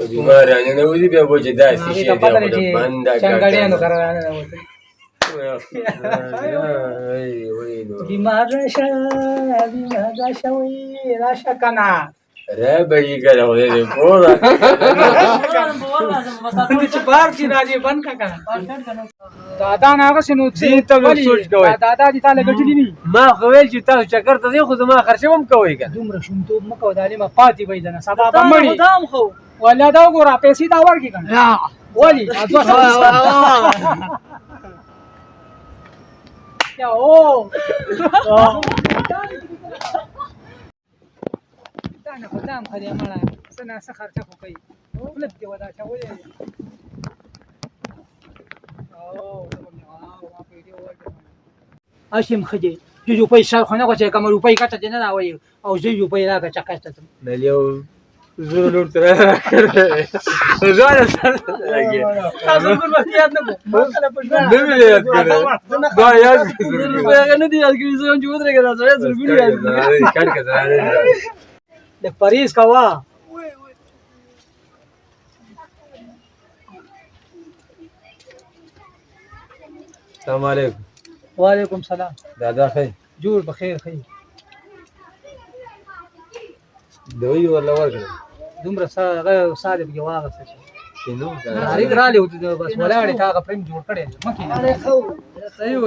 بیمارانه نه ودی بیا بوجه داسې شي دی بنده چنګړیانو کرانه نه وته بیمار راشه وی راشه کنه را بگی کنه خدای دې پوه چې بار چې راځي بند کا کنه دادا ناغه سينو دې ته سوچ کوي دادا دې تعالی ګټلی ني ما خو ویل چې تاسو چکر ته ځئ خو زما خرچه هم کوئ کنه دومره شومتوب مکو د علي ما پاتې وای دنه سبا به مړی خدام خو ولا دا وګوره پیسې دا ورکی کنه ولی یا او دا نه خدام خدای مړه سنا څه خرچه کوي ولب دی ودا چا وای او اشم خدي جو پیسې خو نه کوي کوم روپۍ کټه نه راوي او زه یو پیسې راکا چکاست مليو زور نور تر زړه راګي تاسو په وخت یاد نه کوم خپل پښه نه مې یاد کړم دا یاد کړم نه دی یاد کړی زه جو درګه راځه زه ګوري یاد کړ کړه د پاریس کوا السلام علیکم وعلیکم سلام دادا خیر جوړ بخیر خیر دوی ولا ورکړه دومره ساده به واغه څه شنو دا اړ را لیو بس ولاړې تا غفرم جوړ کړي مکه